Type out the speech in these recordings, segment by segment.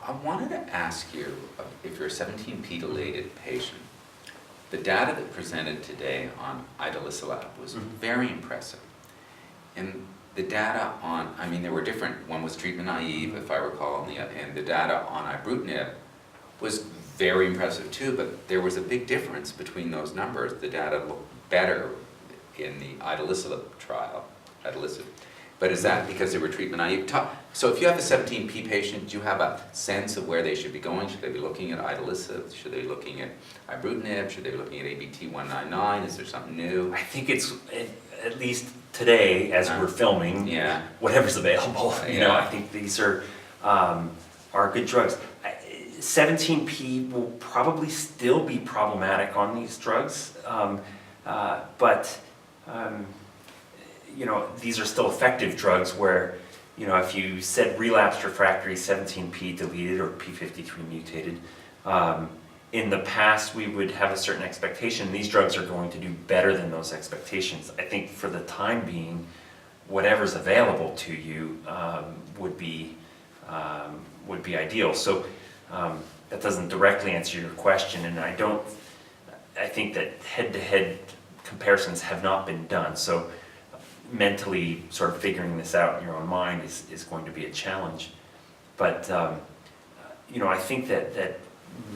I wanted to ask you, if you're a 17p deleted patient, the data that presented today on iwCLL was very impressive. And the data on, I mean, there were different, one was treatment naive, if I recall, and the data on ibrutinib was very impressive too, but there was a big difference between those numbers. The data looked better in the iwCLL trial, but is that because they were treatment naive? So if you have a 17p patient, do you have a sense of where they should be going? Should they be looking at iwCLL? Should they be looking at ibrutinib? Should they be looking at ABT-199? Is there something new? I think it's, at least today, as we're filming, whatever's available. You know, I think these are good drugs. 17p will probably still be problematic on these drugs, but you know, these are still effective drugs where, you know, if you said relapsed refractory 17p deleted or p53 mutated, in the past we would have a certain expectation. These drugs are going to do better than those expectations. I think for the time being, whatever's available to you would be ideal. So that doesn't directly answer your question, and I think that head-to-head comparisons have not been done. So mentally sort of figuring this out in your own mind is going to be a challenge. But you know, I think that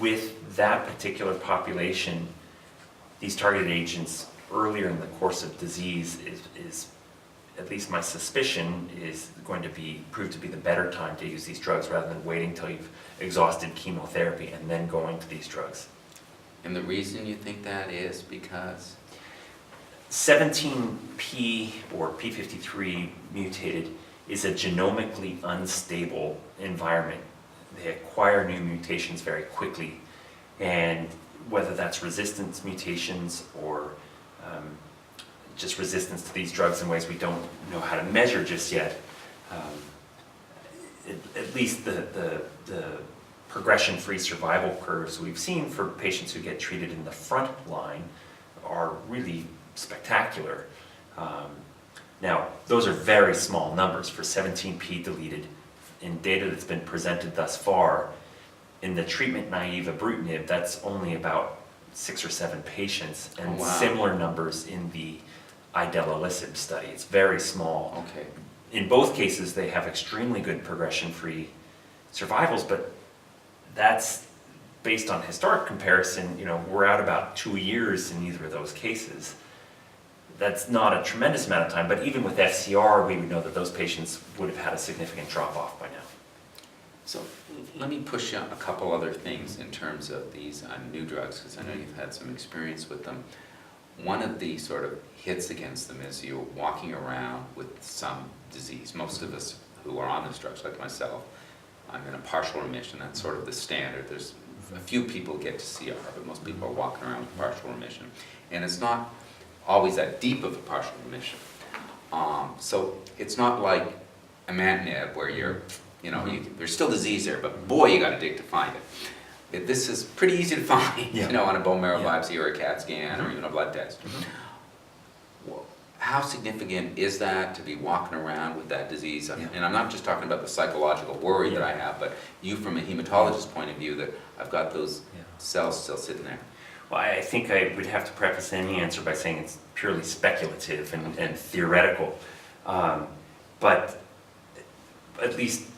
with that particular population, these targeted agents earlier in the course of disease is at least my suspicion, is going to prove to be the better time to use these drugs rather than waiting till you've exhausted chemotherapy and then going to these drugs. And the reason you think that is because? 17p or p53 mutated is a genomically unstable environment. They acquire new mutations very quickly, and whether that's resistance mutations or just resistance to these drugs in ways we don't know how to measure just yet, at least the progression-free survival curves we've seen for patients who get treated in the front line are really spectacular. Now, those are very small numbers for 17p deleted. In data that's been presented thus far, in the treatment-naive ibrutinib, that's only about 6 or 7 patients, and similar numbers in the iwCLL study. It's very small. Okay. In both cases, they have extremely good progression-free survivals, but that's based on historic comparison. You know, we're out about 2 years in either of those cases. That's not a tremendous amount of time, but even with FCR, we would know that those patients would have had a significant drop-off by now. So let me push on a couple other things in terms of these new drugs, because I know you've had some experience with them. One of the sort of hits against them is you're walking around with some disease. Most of us who are on these drugs, like myself, I'm in a partial remission. That's sort of the standard. There's a few people get to CR, but most people are walking around with partial remission. And it's not always that deep of a partial remission. So it's not like imatinib where you're, you know, there's still disease there, but boy, you got to dig to find it. This is pretty easy to find, you know, on a bone marrow biopsy or a CAT scan or even a blood test. Well, how significant is that to be walking around with that disease? And I'm not just talking about the psychological worry that I have, but you from a hematologist's point of view, that I've got those cells still sitting there. Well, I think I would have to preface any answer by saying it's purely speculative and theoretical. But at least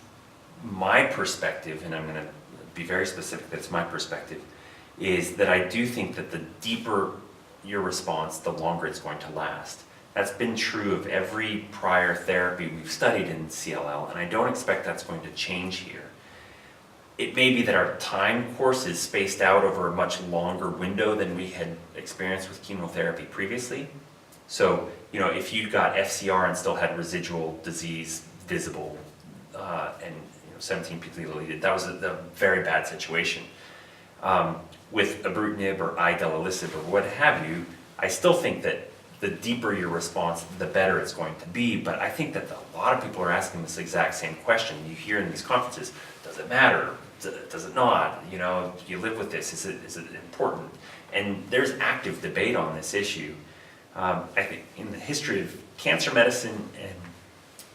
my perspective, and I'm going to be very specific that it's my perspective, is that I do think that the deeper your response, the longer it's going to last. That's been true of every prior therapy we've studied in CLL, and I don't expect that's going to change here. It may be that our time course is spaced out over a much longer window than we had experienced with chemotherapy previously. So, you know, if you got FCR and still had residual disease visible, and 17p deleted, that was a very bad situation. With ibrutinib or iwCLL or what have you, I still think that the deeper your response, the better it's going to be. But I think that a lot of people are asking this exact same question. You hear in these conferences, does it matter? Does it not? You know, do you live with this? Is it important? And there's active debate on this issue. I think in the history of cancer medicine and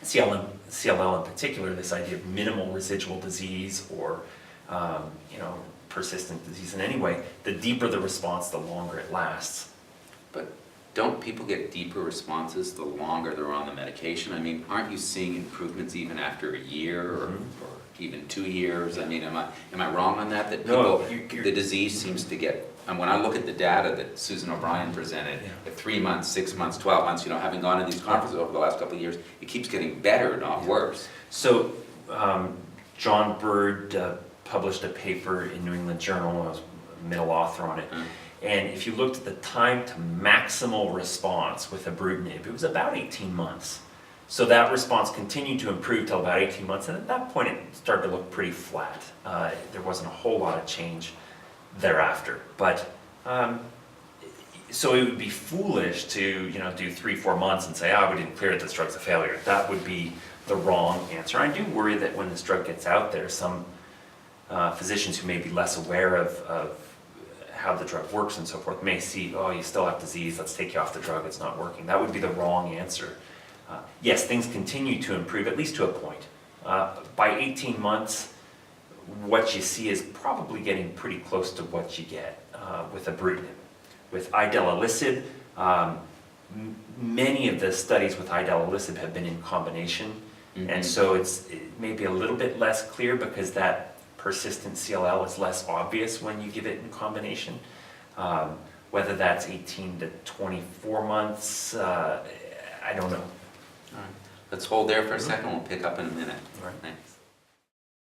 CLL in particular, this idea of minimal residual disease or you know, persistent disease in any way, the deeper the response, the longer it lasts. But don't people get deeper responses the longer they're on the medication? I mean, aren't you seeing improvements even after a year or even 2 years? I mean, am I wrong on that? That No, people, the disease seems to get, and when I look at the data that Susan O'Brien presented, at 3 months, 6 months, 12 months, you know, having gone to these conferences over the last couple of years, it keeps getting better, not worse. So, John Bird published a paper in New England Journal, I was a middle author on it, and if you looked at the time to maximal response with ibrutinib, it was about 18 months. So that response continued to improve till about 18 months, and at that point it started to look pretty flat. There wasn't a whole lot of change thereafter. But, so it would be foolish to, you know, do 3-4 months and say, we didn't clear it, this drug's a failure. That would be the wrong answer. I do worry that when this drug gets out there, some physicians who may be less aware of how the drug works and so forth may see, you still have disease, let's take you off the drug, it's not working. That would be the wrong answer. Yes, things continue to improve, at least to a point. By 18 months, what you see is probably getting pretty close to what you get with ibrutinib. With idelalisib, many of the studies with idelalisib have been in combination, and so it may be a little bit less clear because that persistent CLL is less obvious when you give it in combination. Whether that's 18 to 24 months, I don't know. All right. Let's hold there for a second, we'll pick up in a minute. All right. Thanks.